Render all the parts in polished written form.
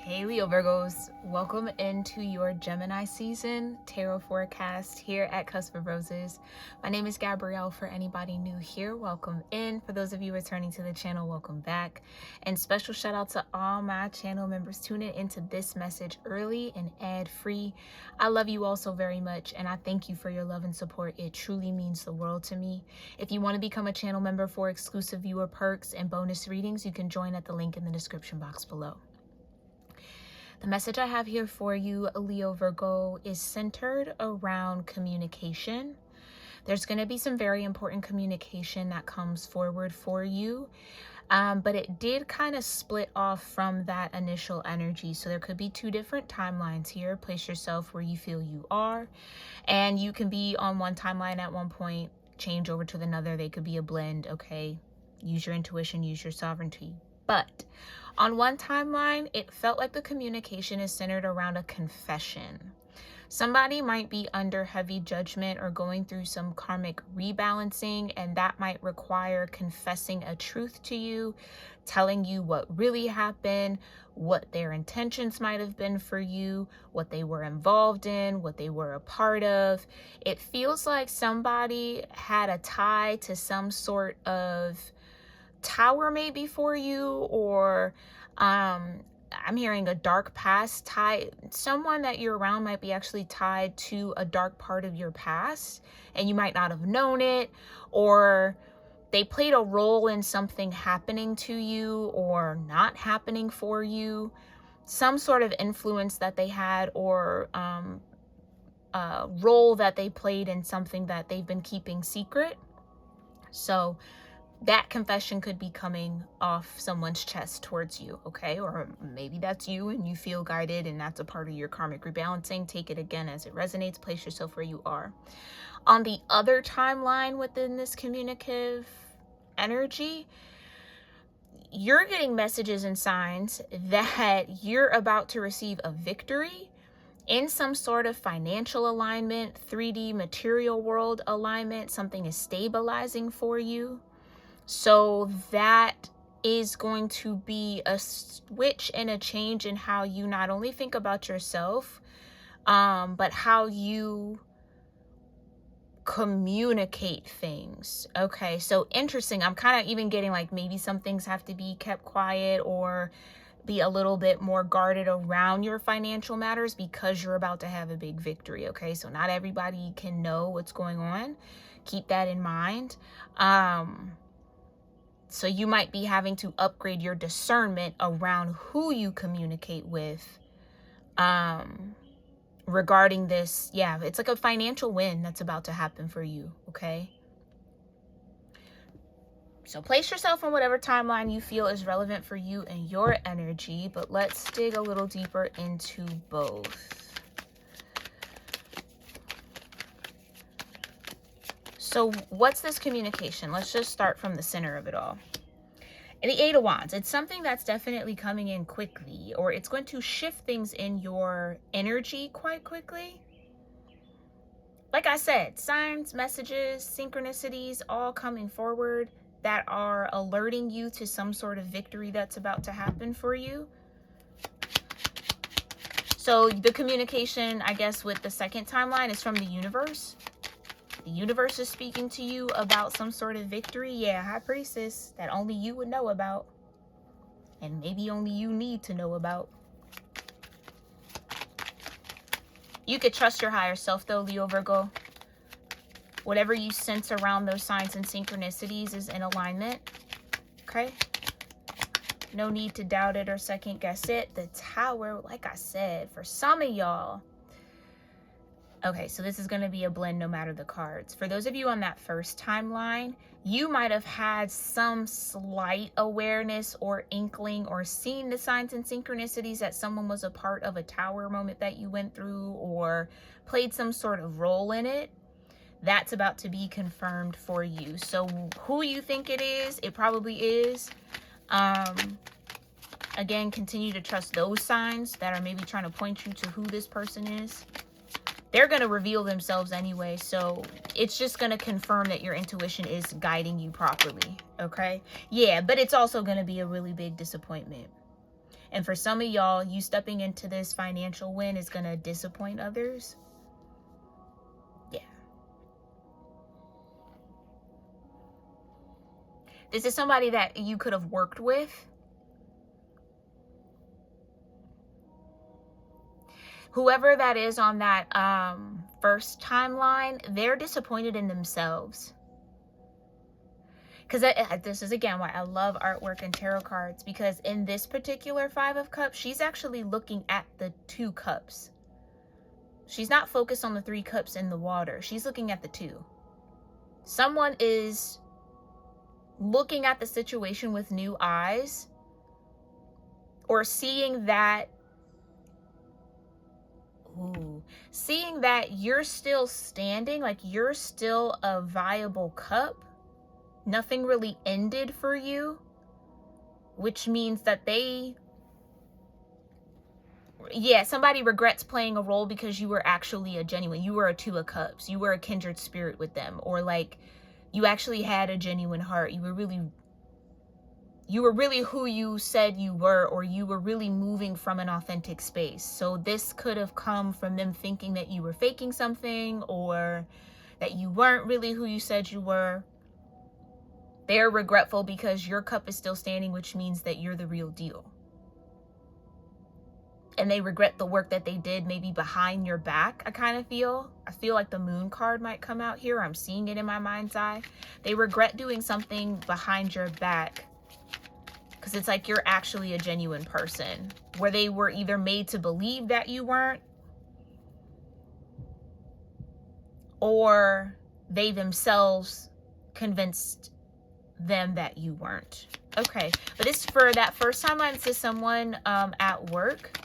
Hey Leo Virgos, welcome into your Gemini season tarot forecast here at Cusp of Roses. My name is Gabrielle. For anybody new here, welcome in. For those of you returning to the channel, welcome back. And special shout out to all my channel members tuning into this message early and ad free. I love you all so very much, and I thank you for your love and support. It truly means the world to me. If you want to become a channel member for exclusive viewer perks and bonus readings, you can join at the link in the description box below. The message I have here for you, Leo Virgo, is centered around communication. There's going to be some very important communication that comes forward for you, but it did kind of split off from that initial energy. So there could be two different timelines here. Place yourself where you feel you are, and you can be on one timeline at one point, change over to another. They could be a blend, okay? Use your intuition, use your sovereignty. But on one timeline, it felt like the communication is centered around a confession. Somebody might be under heavy judgment or going through some karmic rebalancing, and that might require confessing a truth to you, telling you what really happened, what their intentions might have been for you, what they were involved in, what they were a part of. It feels like somebody had a tie to some sort of tower maybe for you, or I'm hearing a dark past tie. Someone that you're around might be actually tied to a dark part of your past, and you might not have known it, or they played a role in something happening to you or not happening for you. Some sort of influence that they had, or role that they played in something that they've been keeping secret. So that confession could be coming off someone's chest towards you, okay? Or maybe that's you and you feel guided and that's a part of your karmic rebalancing. Take it again as it resonates. Place yourself where you are. On the other timeline within this communicative energy, you're getting messages and signs that you're about to receive a victory in some sort of financial alignment, 3D material world alignment. Something is stabilizing for you. So that is going to be a switch and a change in how you not only think about yourself, but how you communicate things. Okay, so interesting. I'm kind of even getting like maybe some things have to be kept quiet or be a little bit more guarded around your financial matters because you're about to have a big victory. Okay, so not everybody can know what's going on. Keep that in mind. So you might be having to upgrade your discernment around who you communicate with regarding this. Yeah, it's like a financial win that's about to happen for you, okay? So place yourself on whatever timeline you feel is relevant for you and your energy, but let's dig a little deeper into both. So what's this communication? Let's just start from the center of it all. And the Eight of Wands, it's something that's definitely coming in quickly, or it's going to shift things in your energy quite quickly. Like I said, signs, messages, synchronicities, all coming forward that are alerting you to some sort of victory that's about to happen for you. So the communication, I guess, with the second timeline is from the universe. The universe is speaking to you about some sort of victory. Yeah, High Priestess, that only you would know about. And maybe only you need to know about. You could trust your higher self though, Leo Virgo. Whatever you sense around those signs and synchronicities is in alignment. Okay? No need to doubt it or second guess it. The Tower, like I said, for some of y'all. Okay, so this is going to be a blend no matter the cards. For those of you on that first timeline, you might have had some slight awareness or inkling or seen the signs and synchronicities that someone was a part of a tower moment that you went through or played some sort of role in it. That's about to be confirmed for you. So who you think it is, it probably is. Again, continue to trust those signs that are maybe trying to point you to who this person is. They're going to reveal themselves anyway, so it's just going to confirm that your intuition is guiding you properly, okay? Yeah, but it's also going to be a really big disappointment. And for some of y'all, you stepping into this financial win is going to disappoint others. Yeah. This is somebody that you could have worked with. Whoever that is on that first timeline, they're disappointed in themselves. Because this is, again, why I love artwork and tarot cards. Because in this particular Five of Cups, she's actually looking at the 2 cups. She's not focused on the 3 cups in the water. She's looking at the 2. Someone is looking at the situation with new eyes. Or seeing that... seeing that you're still standing, like you're still a viable cup. Nothing really ended for you, which means that somebody regrets playing a role because you were actually a genuine, you were a 2 of Cups, you were a kindred spirit with them, or like you actually had a genuine heart. You were really who you said you were, or you were really moving from an authentic space. So this could have come from them thinking that you were faking something, or that you weren't really who you said you were. They're regretful because your cup is still standing, which means that you're the real deal. And they regret the work that they did maybe behind your back, I feel like the Moon card might come out here. I'm seeing it in my mind's eye. They regret doing something behind your back because it's like you're actually a genuine person, where they were either made to believe that you weren't, or they themselves convinced them that you weren't. Okay, but this, for that first timeline, this is someone at work,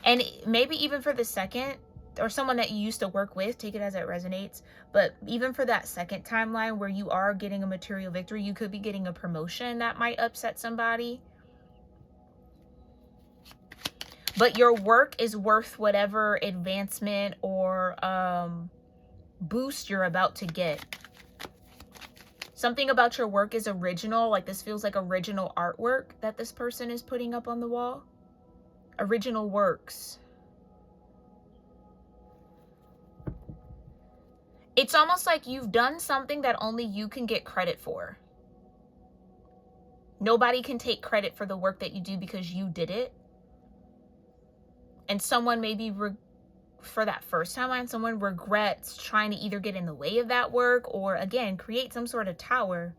and maybe even for the second, or someone that you used to work with, take it as it resonates. But even for that second timeline where you are getting a material victory, you could be getting a promotion that might upset somebody, but your work is worth whatever advancement or boost you're about to get. Something about your work is original. Like this feels like original artwork that this person is putting up on the wall. Original works. It's almost like you've done something that only you can get credit for. Nobody can take credit for the work that you do because you did it. And someone maybe, for that first timeline, someone regrets trying to either get in the way of that work or, again, create some sort of tower.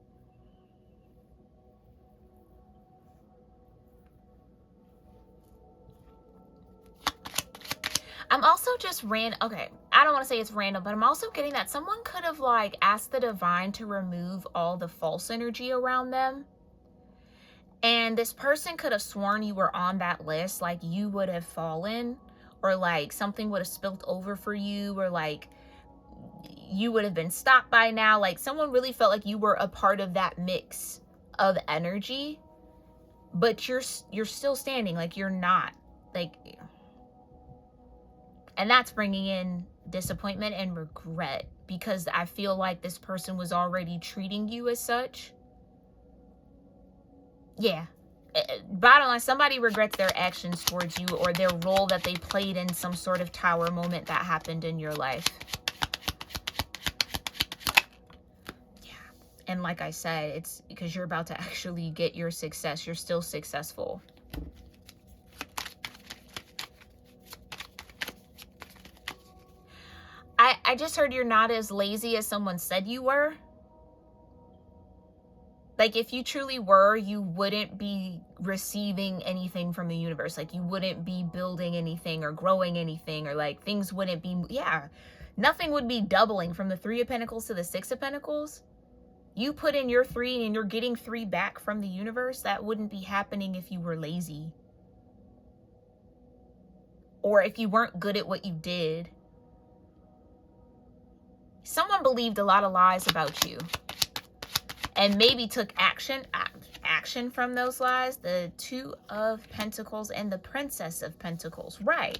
I'm also just okay, I don't want to say it's random, but I'm also getting that someone could have like asked the divine to remove all the false energy around them. And this person could have sworn you were on that list, like you would have fallen, or like something would have spilled over for you, or like you would have been stopped by now. Like someone really felt like you were a part of that mix of energy, but you're still standing, like you're not, like, and that's bringing in disappointment and regret, because I feel like this person was already treating you as such. Yeah. Bottom line, somebody regrets their actions towards you, or their role that they played in some sort of tower moment that happened in your life. Yeah. And like I said, it's because you're about to actually get your success. You're still successful. I just heard you're not as lazy as someone said you were. Like, if you truly were, you wouldn't be receiving anything from the universe. Like, you wouldn't be building anything or growing anything, or like things wouldn't be, nothing would be doubling from the 3 of Pentacles to the 6 of Pentacles. You put in your 3 and you're getting 3 back from the universe. That wouldn't be happening if you were lazy, or if you weren't good at what you did. Someone believed a lot of lies about you and maybe took action from those lies. The 2 of Pentacles and the Princess of Pentacles. Right.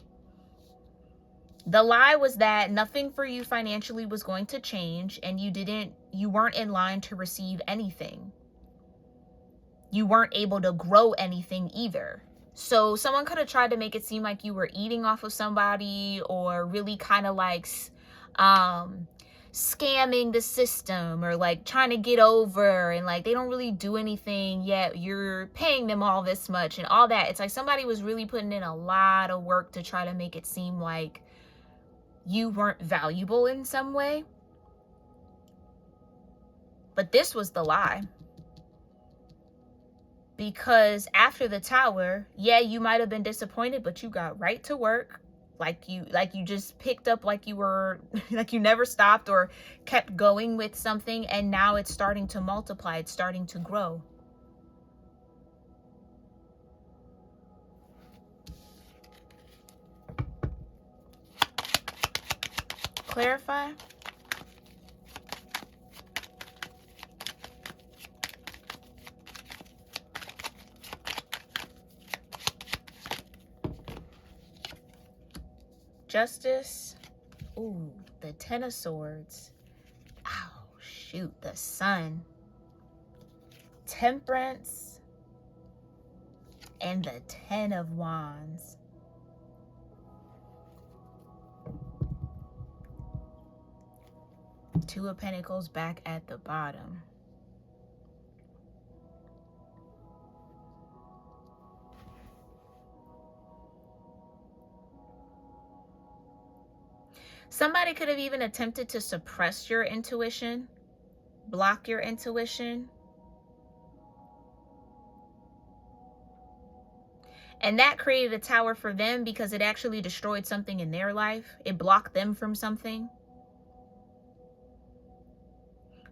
The lie was that nothing for you financially was going to change, and you weren't in line to receive anything. you weren't able to grow anything either. So someone could have tried to make it seem like you were eating off of somebody, or really kind of like scamming the system, or like trying to get over, and like they don't really do anything yet you're paying them all this much and all that. It's like somebody was really putting in a lot of work to try to make it seem like you weren't valuable in some way. But this was the lie. Because after the Tower, yeah, you might have been disappointed, but you got right to work. Like you just picked up, like you were, like you never stopped or kept going with something. And now it's starting to multiply. It's starting to grow. Clarify. Justice. Ooh, the Ten of Swords. Oh, shoot. The Sun. Temperance. And the Ten of Wands. Two of Pentacles back at the bottom. Somebody could have even attempted to suppress your intuition, block your intuition. And that created a Tower for them because it actually destroyed something in their life. It blocked them from something.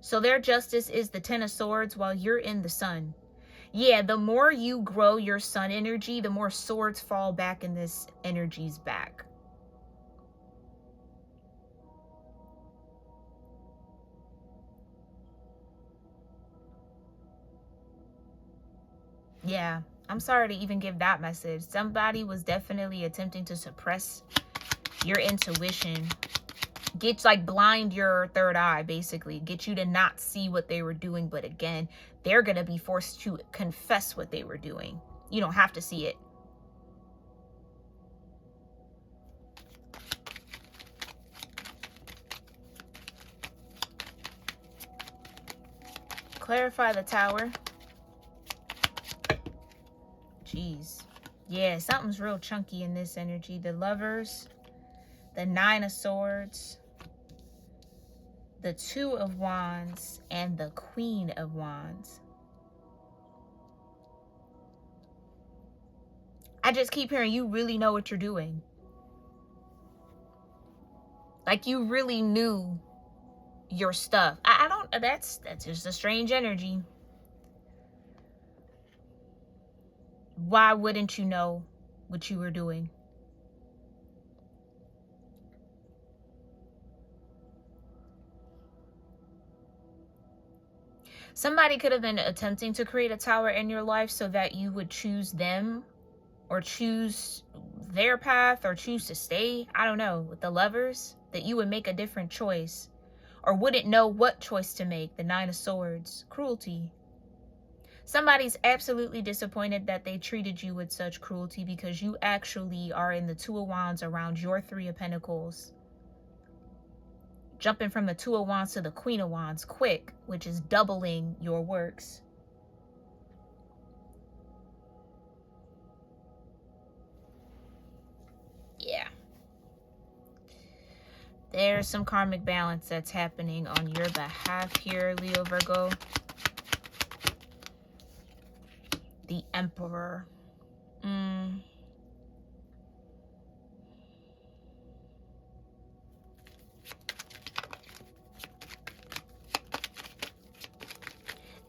So their justice is the Ten of Swords while you're in the Sun. Yeah, the more you grow your Sun energy, the more swords fall back in this energy's back. Yeah, I'm sorry to even give that message. Somebody was definitely attempting to suppress your intuition. Get, like, blind your third eye, basically. Get you to not see what they were doing. But again, they're going to be forced to confess what they were doing. You don't have to see it. Clarify the Tower. Jeez. Yeah, something's real chunky in this energy. The Lovers, the Nine of Swords, the Two of Wands, and the Queen of Wands. I just keep hearing you really know what you're doing. Like you really knew your stuff. I don't, that's just a strange energy. Why wouldn't you know what you were doing? Somebody could have been attempting to create a Tower in your life so that you would choose them or choose their path or choose to stay. I don't know. With the Lovers, that you would make a different choice or wouldn't know what choice to make. The Nine of Swords. Cruelty. Somebody's absolutely disappointed that they treated you with such cruelty because you actually are in the Two of Wands around your Three of Pentacles. Jumping from the Two of Wands to the Queen of Wands quick, which is doubling your works. Yeah. There's some karmic balance that's happening on your behalf here, Leo, Virgo. The Emperor.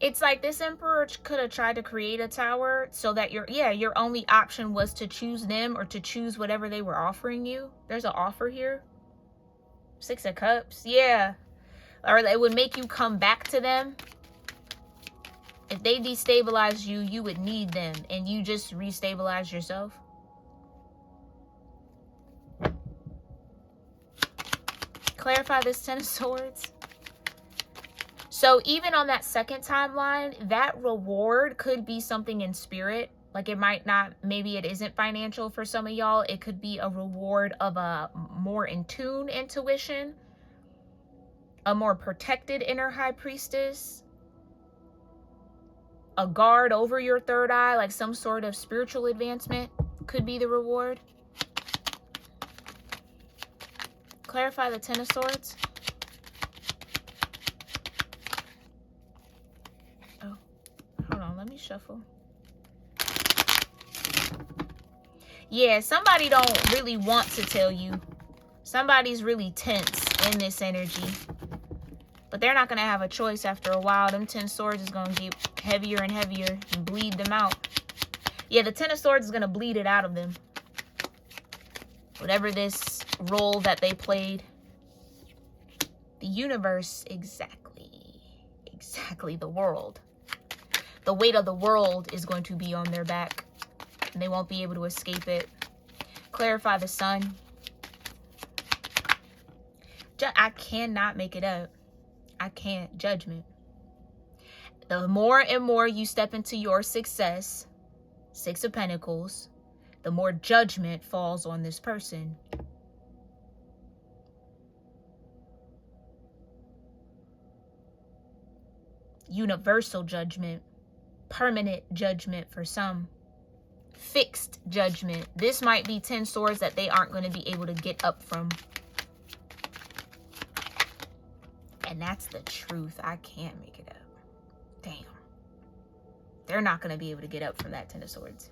It's like this Emperor could have tried to create a Tower so that your only option was to choose them or to choose whatever they were offering you. There's an offer here. Six of Cups. Yeah. Or it would make you come back to them. If they destabilize you, you would need them. And you just restabilize yourself. Clarify this Ten of Swords. So even on that second timeline, that reward could be something in spirit. Like it might not, maybe it isn't financial for some of y'all. It could be a reward of a more in tune intuition, a more protected inner high priestess, a guard over your third eye, like some sort of spiritual advancement could be the reward. Clarify the Ten of Swords. Oh, hold on, let me shuffle. Yeah, somebody don't really want to tell you. Somebody's really tense in this energy. But they're not going to have a choice after a while. Them 10 swords is going to get heavier and heavier and bleed them out. Yeah, the 10 of swords is going to bleed it out of them. Whatever this role that they played. The universe, exactly the world. The weight of the world is going to be on their back. And they won't be able to escape it. Clarify the sun. I cannot make it up. I can't. Judgment. The more and more you step into your success, Six of Pentacles, the more judgment falls on this person. Universal judgment. Permanent judgment for some. Fixed judgment. This might be 10 swords that they aren't going to be able to get up from. And that's the truth. I can't make it up. Damn. They're not going to be able to get up from that 10 of swords.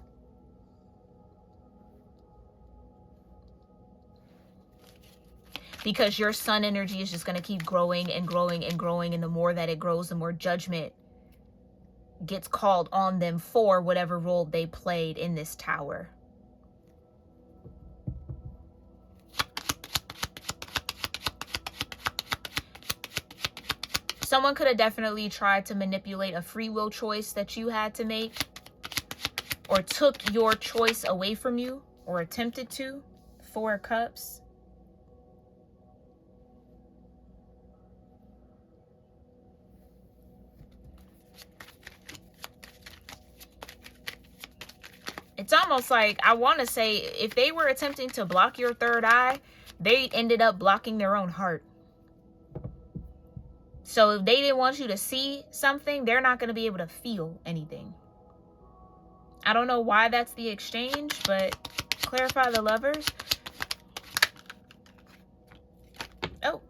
Because your sun energy is just going to keep growing and growing and growing. And the more that it grows, the more judgment gets called on them for whatever role they played in this tower. Someone could have definitely tried to manipulate a free will choice that you had to make, or took your choice away from you, or attempted to. 4 of Cups. It's almost like, I want to say, if they were attempting to block your third eye, they ended up blocking their own heart. So if they didn't want you to see something, they're not going to be able to feel anything. I don't know why that's the exchange, but clarify the Lovers. Oh,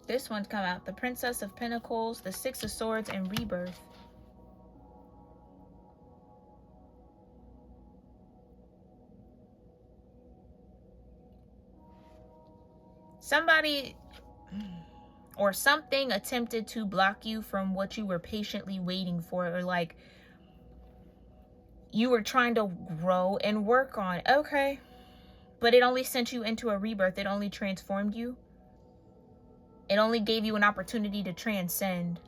this one's come out. The Princess of Pentacles, the 6 of Swords, and Rebirth. Somebody or something attempted to block you from what you were patiently waiting for, or like you were trying to grow and work on. Okay. But it only sent you into a rebirth. It only transformed you. It only gave you an opportunity to transcend.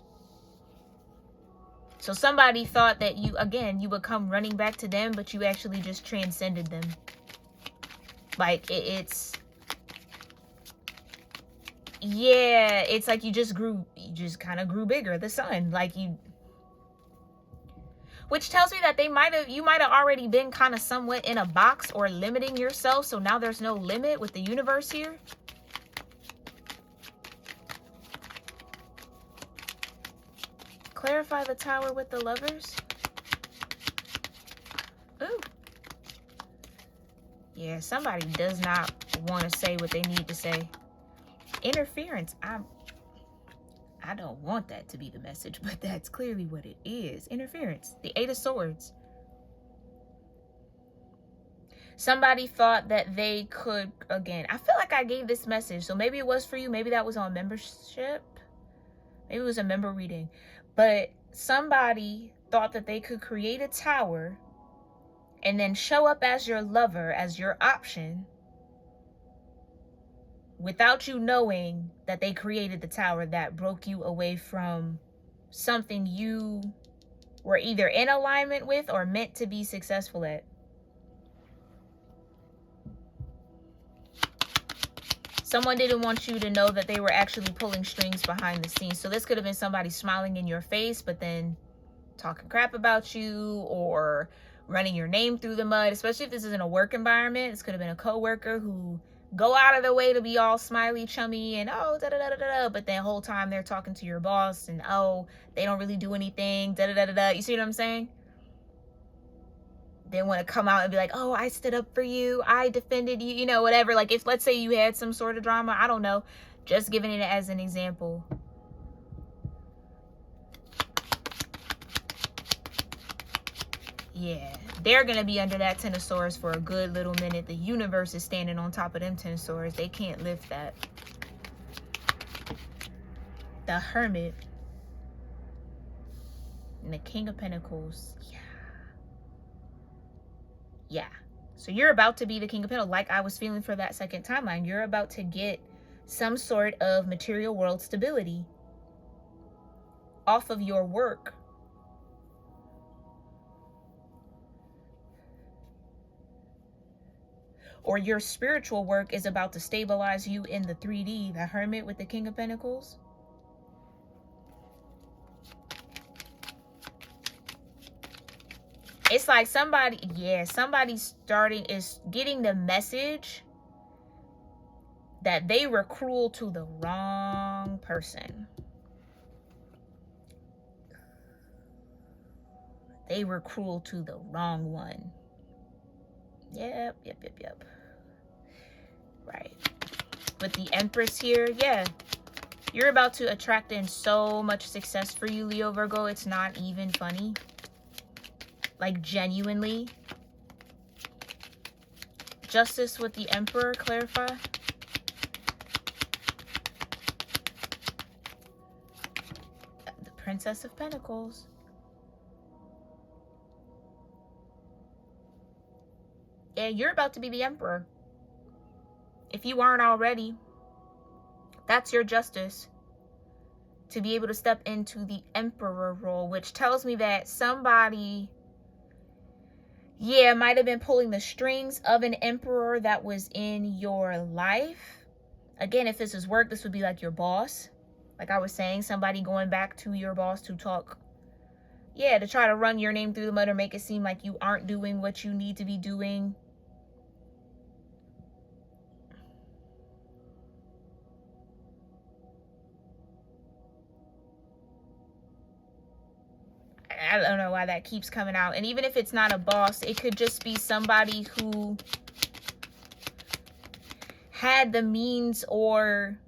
So somebody thought that you, again, you would come running back to them, but you actually just transcended them. Like it's... Yeah, it's like you just kind of grew bigger, the sun, like you, which tells me that you might have already been kind of somewhat in a box or limiting yourself. So now there's no limit with the universe here. Clarify the Tower with the Lovers. Ooh. Yeah, somebody does not want to say what they need to say. Interference. I don't want that to be the message, but that's clearly what it is. Interference. The 8 of Swords. Somebody thought that they could, again, I feel like I gave this message, so maybe it was for you. Maybe that was on membership. Maybe it was a member reading. But somebody thought that they could create a tower and then show up as your lover, as your option, without you knowing that they created the tower that broke you away from something you were either in alignment with or meant to be successful at. Someone didn't want you to know that they were actually pulling strings behind the scenes. So this could have been somebody smiling in your face, but then talking crap about you or running your name through the mud, especially if this isn't a work environment. This could have been a coworker who go out of their way to be all smiley, chummy, and oh, da da da da da, but then the whole time they're talking to your boss and oh, they don't really do anything, da da da da da. You see what I'm saying? They want to come out and be like, oh, I stood up for you, I defended you, you know, whatever. Like, if let's say you had some sort of drama, I don't know, just giving it as an example. Yeah, they're gonna be under that Ten of Swords for a good little minute. The universe is standing on top of them Ten of Swords. They can't lift that. The Hermit and the King of Pentacles. Yeah. So you're about to be the King of Pentacles, like I was feeling for that second timeline. You're about to get some sort of material world stability off of your work. Or your spiritual work is about to stabilize you in the 3D, the Hermit with the King of Pentacles. It's like somebody, yeah, somebody's is getting the message that they were cruel to the wrong person. They were cruel to the wrong one. Yep. Right. With the Empress here, yeah. You're about to attract in so much success for you, Leo, Virgo. It's not even funny. Like, genuinely. Justice with the Emperor, clarify. The Princess of Pentacles. Yeah, you're about to be the Emperor. If you aren't already, that's your justice. To be able to step into the Emperor role, which tells me that somebody, yeah, might have been pulling the strings of an emperor that was in your life. Again, if this is work, this would be like your boss. Like I was saying, somebody going back to your boss to talk, yeah, to try to run your name through the mud or make it seem like you aren't doing what you need to be doing. I don't know why that keeps coming out. And even if it's not a boss, it could just be somebody who had the means or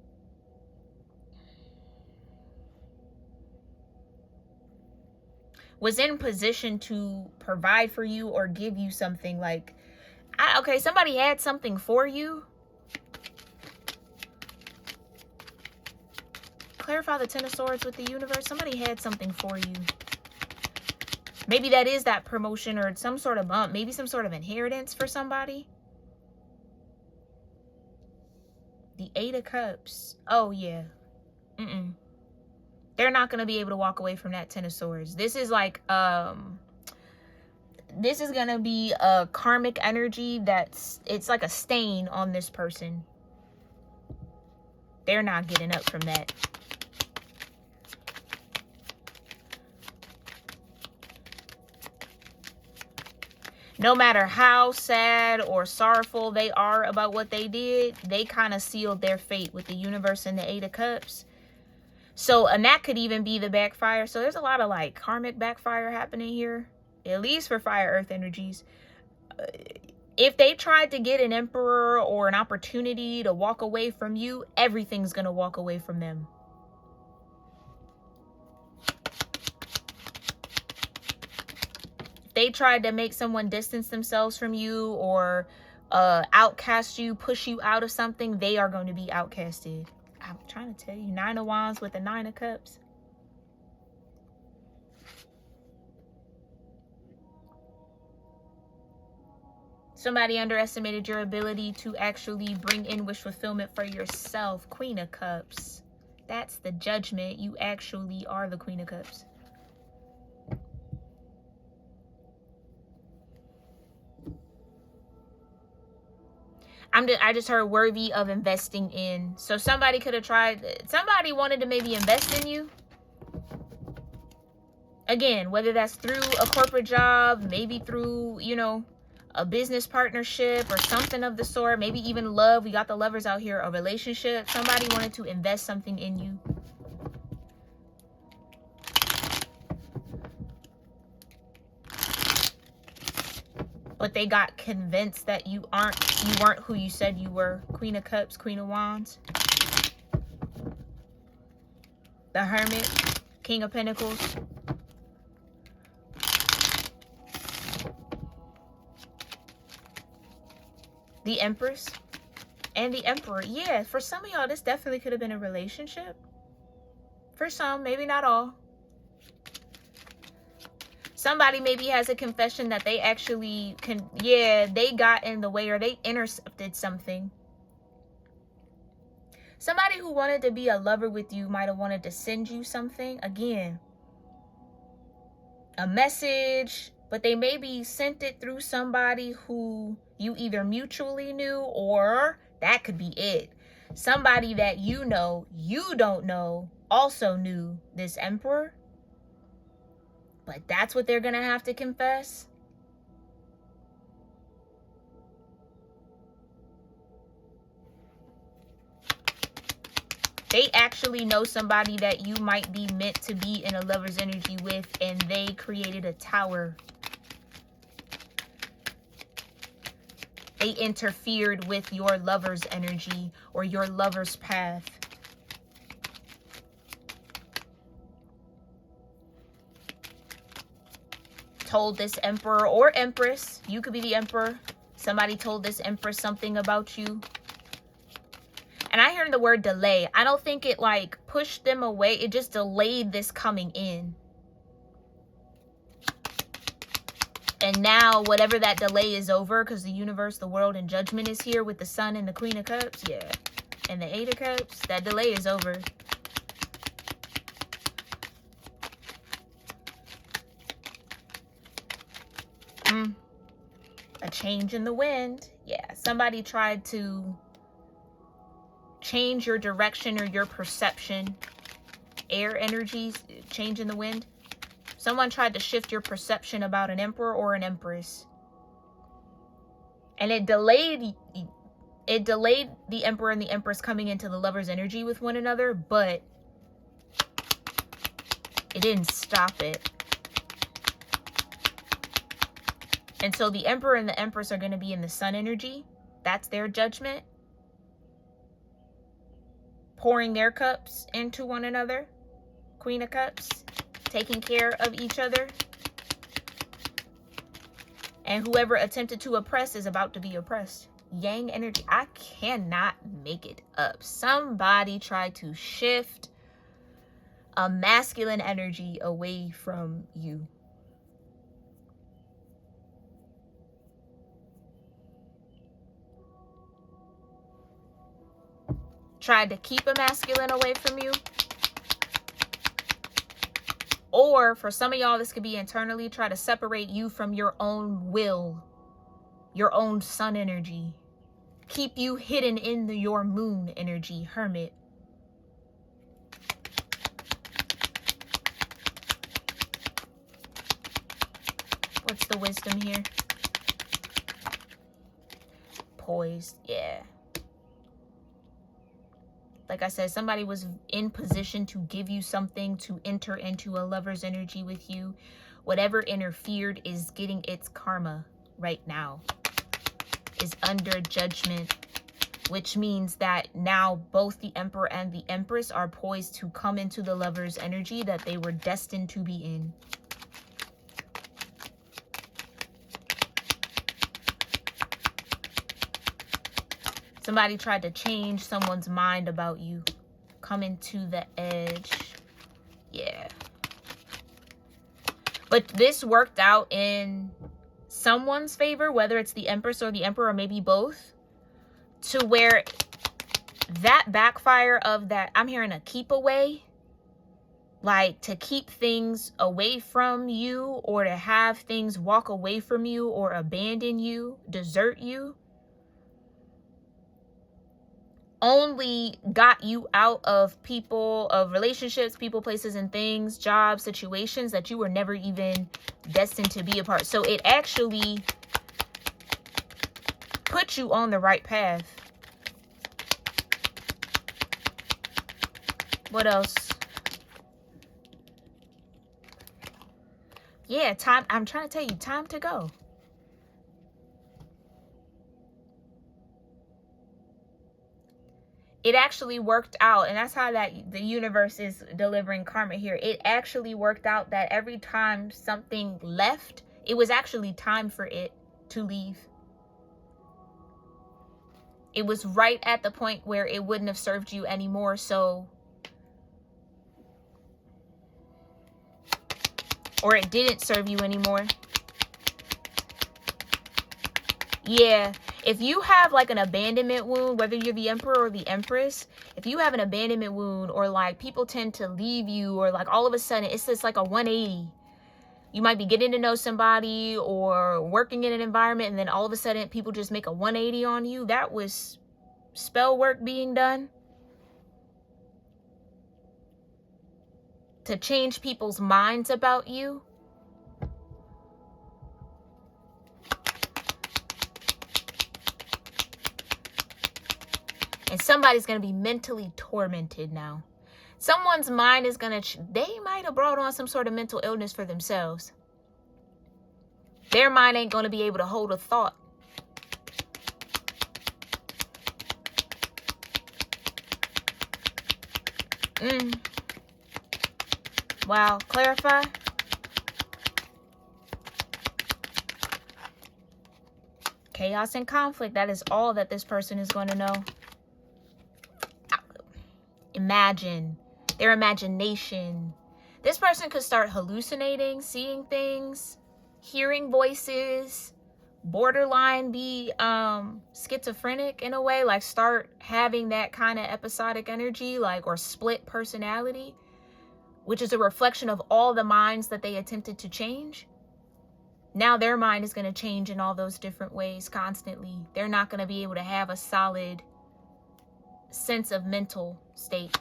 was in position to provide for you or give you something. Like, okay, somebody had something for you. Clarify the Ten of Swords with the universe. Somebody had something for you. Maybe that is that promotion or some sort of bump. Maybe some sort of inheritance for somebody. The Eight of Cups. Oh, yeah. They're not going to be able to walk away from that Ten of Swords. This is like, this is going to be a karmic energy it's like a stain on this person. They're not getting up from that. No matter how sad or sorrowful they are about what they did, they kind of sealed their fate with the universe and the Eight of Cups. So, and that could even be the backfire. So there's a lot of like karmic backfire happening here, at least for fire earth energies. If they tried to get an emperor or an opportunity to walk away from you, everything's going to walk away from them. They tried to make someone distance themselves from you or outcast you, push you out of something, they are going to be outcasted. I'm trying to tell you, Nine of Wands with the Nine of Cups. Somebody underestimated your ability to actually bring in wish fulfillment for yourself. Queen of Cups. That's the Judgment. You actually are the Queen of Cups. I just heard worthy of investing in. So somebody could have tried, somebody wanted to maybe invest in you. Again, whether that's through a corporate job, maybe through, you know, a business partnership or something of the sort, maybe even love. We got the lovers out here, a relationship. Somebody wanted to invest something in you. But they got convinced that you weren't who you said you were. Queen of Cups, Queen of Wands. The Hermit, King of Pentacles. The Empress and the Emperor. Yeah, for some of y'all, this definitely could have been a relationship. For some, maybe not all. Somebody maybe has a confession that they actually they got in the way or they intercepted something. Somebody who wanted to be a lover with you might have wanted to send you something. Again, a message, but they maybe sent it through somebody who you either mutually knew, or that could be it. Somebody that you know, you don't know, also knew this Emperor. But that's what they're going to have to confess. They actually know somebody that you might be meant to be in a lover's energy with, and they created a tower. They interfered with your lover's energy or your lover's path. Told this Emperor or Empress, you could be the Emperor. Somebody told this Empress something about you. And I heard the word delay. I don't think it like pushed them away. It just delayed this coming in. And now whatever that delay is over, because the universe, the world, and judgment is here with the Sun and the Queen of Cups. Yeah. And the Eight of Cups. That delay is over. A change in the wind. Yeah. Somebody tried to change your direction or your perception. Air energies, change in the wind. Someone tried to shift your perception about an Emperor or an Empress. And it delayed the Emperor and the Empress coming into the lover's energy with one another, but it didn't stop it. And so the Emperor and the Empress are going to be in the Sun energy. That's their judgment. Pouring their cups into one another. Queen of Cups. Taking care of each other. And whoever attempted to oppress is about to be oppressed. Yang energy. I cannot make it up. Somebody tried to shift a masculine energy away from you. Tried to keep a masculine away from you. Or for some of y'all, this could be internally, try to separate you from your own will, your own Sun energy. Keep you hidden in your Moon energy, Hermit. What's the wisdom here? Poised, yeah. Like I said, somebody was in position to give you something, to enter into a lover's energy with you. Whatever interfered is getting its karma right now. Is under judgment, which means that now both the Emperor and the Empress are poised to come into the lover's energy that they were destined to be in. Somebody tried to change someone's mind about you. Coming to the edge. Yeah. But this worked out in someone's favor, whether it's the Empress or the Emperor, or maybe both. To where that backfire of that, I'm hearing a keep away. Like to keep things away from you, or to have things walk away from you or abandon you, desert you. only got you out of people, of relationships, people, places, and things, jobs, situations that you were never even destined to be a part. So it actually put you on the right path. What else? Yeah, time. I'm trying to tell you, time to go. It actually worked out, and that's how that the universe is delivering karma here. It actually worked out that every time something left, it was actually time for it to leave. It was right at the point where it wouldn't have served you anymore. So, or it didn't serve you anymore. Yeah, if you have like an abandonment wound, whether you're the emperor or the empress, if you have an abandonment wound, or like people tend to leave you, or like all of a sudden it's just like a 180. You might be getting to know somebody or working in an environment, and then all of a sudden people just make a 180 on you. That was spell work being done to change people's minds about you. And somebody's going to be mentally tormented now. Someone's mind is going to, they might have brought on some sort of mental illness for themselves. Their mind ain't going to be able to hold a thought. Wow, clarify. Chaos and conflict, that is all that this person is going to know. Imagine, their imagination. This person could start hallucinating, seeing things, hearing voices, borderline be schizophrenic in a way, like start having that kind of episodic energy, like, or split personality, which is a reflection of all the minds that they attempted to change. Now their mind is going to change in all those different ways constantly. They're not going to be able to have a solid sense of mental state.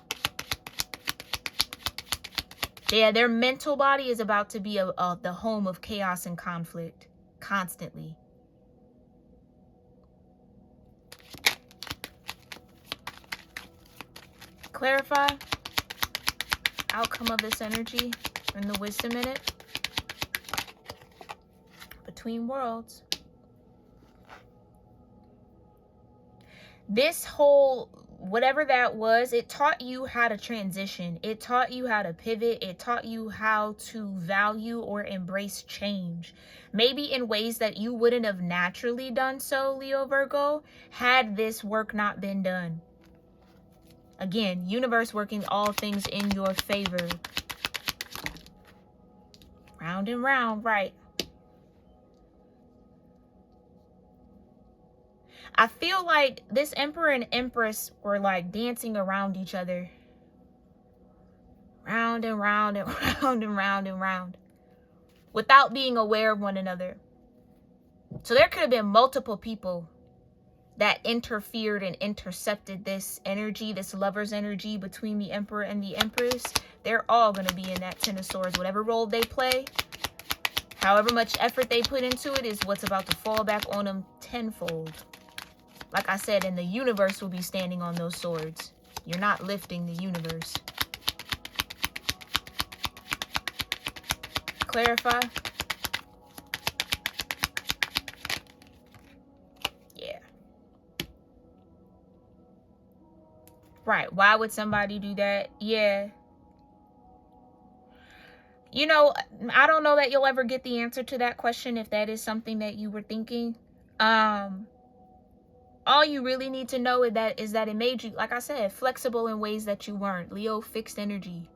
Yeah, their mental body is about to be the home of chaos and conflict constantly. Clarify outcome of this energy and the wisdom in it. Between worlds. This whole, whatever that was, it taught you how to transition. It taught you how to pivot. It taught you how to value or embrace change. Maybe in ways that you wouldn't have naturally done so, Leo Virgo, had this work not been done. Again, universe working all things in your favor. Round and round, right? I feel like this emperor and empress were like dancing around each other. Round and round and round and round and round. Without being aware of one another. So there could have been multiple people that interfered and intercepted this energy, this lover's energy between the emperor and the empress. They're all going to be in that Ten of Swords. Whatever role they play, however much effort they put into it is what's about to fall back on them tenfold. Like I said, and the universe will be standing on those swords. You're not lifting the universe. Clarify. Yeah. Right. Why would somebody do that? Yeah. You know, I don't know that you'll ever get the answer to that question if that is something that you were thinking. All you really need to know is that it made you, like I said, flexible in ways that you weren't. Leo, fixed energy.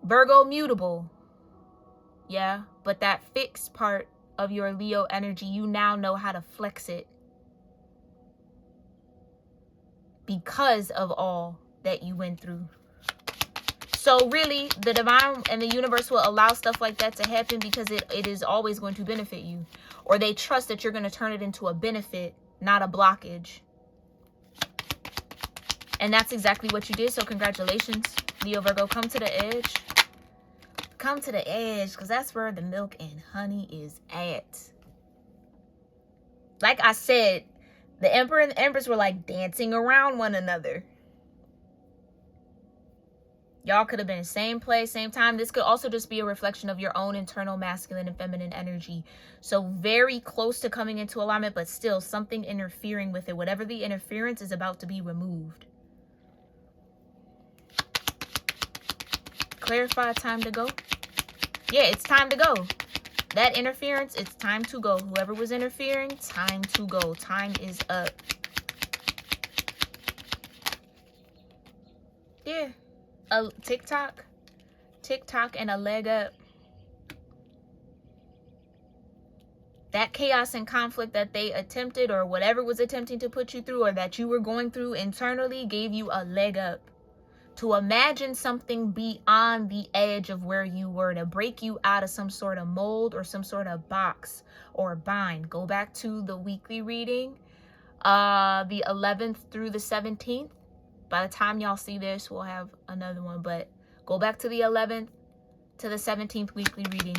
Virgo, mutable. Yeah, but that fixed part of your Leo energy, you now know how to flex it. Because of all that you went through. So really, the divine and the universe will allow stuff like that to happen because it is always going to benefit you. Or they trust that you're going to turn it into a benefit, not a blockage. And that's exactly what you did. So congratulations, Leo Virgo. Come to the edge. Come to the edge, because that's where the milk and honey is at. Like I said, the Emperor and the Empress were like dancing around one another. Y'all could have been in the same place, same time. This could also just be a reflection of your own internal masculine and feminine energy. So very close to coming into alignment, but still something interfering with it. Whatever the interference is about to be removed. Clarify, time to go. Yeah, it's time to go. That interference, it's time to go. Whoever was interfering, time to go. Time is up. Yeah. A TikTok and a leg up. That chaos and conflict that they attempted, or whatever was attempting to put you through, or that you were going through internally, gave you a leg up to imagine something beyond the edge of where you were, to break you out of some sort of mold or some sort of box or bind. Go back to the weekly reading, the 11th through the 17th. By the time y'all see this, we'll have another one, but go back to the 11th to the 17th weekly reading.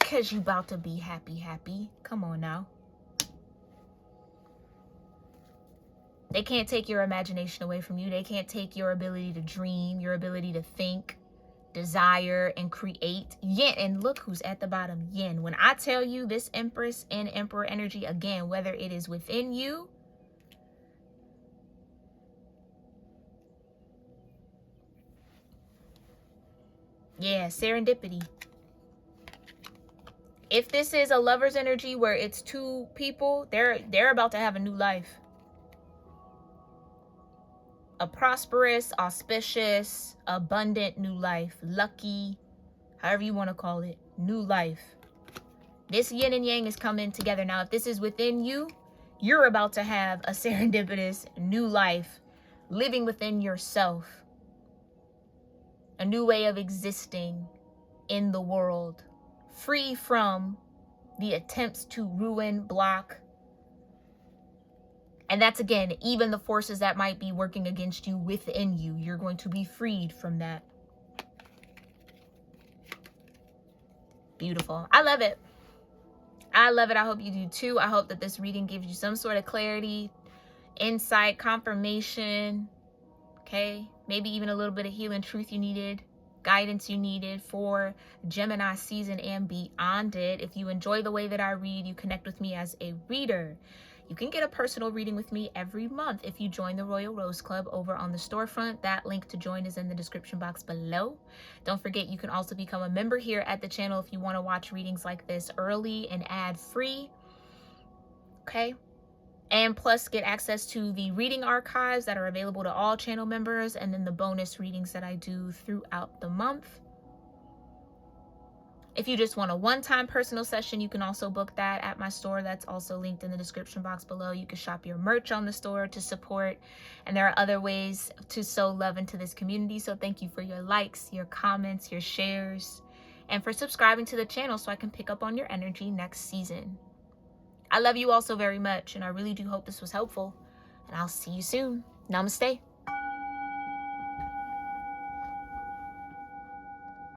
Because you about to be happy. Come on now. They can't take your imagination away from you. They can't take your ability to dream, your ability to think, desire, and create. Yin, and look who's at the bottom, Yin. When I tell you this Empress and Emperor energy, again, whether it is within you, yeah, serendipity. If this is a lover's energy where it's two people, they're about to have a new life. A prosperous, auspicious, abundant new life. Lucky, however you want to call it. New life. This yin and yang is coming together. Now, if this is within you, you're about to have a serendipitous new life. Living within yourself. A new way of existing in the world. Free from the attempts to ruin, block. And that's, again, even the forces that might be working against you within you. You're going to be freed from that. Beautiful. I love it. I love it. I hope you do too. I hope that this reading gives you some sort of clarity, insight, confirmation. Okay? Maybe even a little bit of healing truth you needed. Guidance you needed for Gemini season and beyond it. If you enjoy the way that I read, you connect with me as a reader. You can get a personal reading with me every month if you join the Royal Rose Club over on the storefront. That link to join is in the description box below. Don't forget, you can also become a member here at the channel if you want to watch readings like this early and ad-free. Okay? And plus get access to the reading archives that are available to all channel members, and then the bonus readings that I do throughout the month. If you just want a one-time personal session, you can also book that at my store. That's also linked in the description box below. You can shop your merch on the store to support. And there are other ways to sow love into this community. So thank you for your likes, your comments, your shares, and for subscribing to the channel so I can pick up on your energy next season. I love you all so very much, and I really do hope this was helpful. And I'll see you soon. Namaste.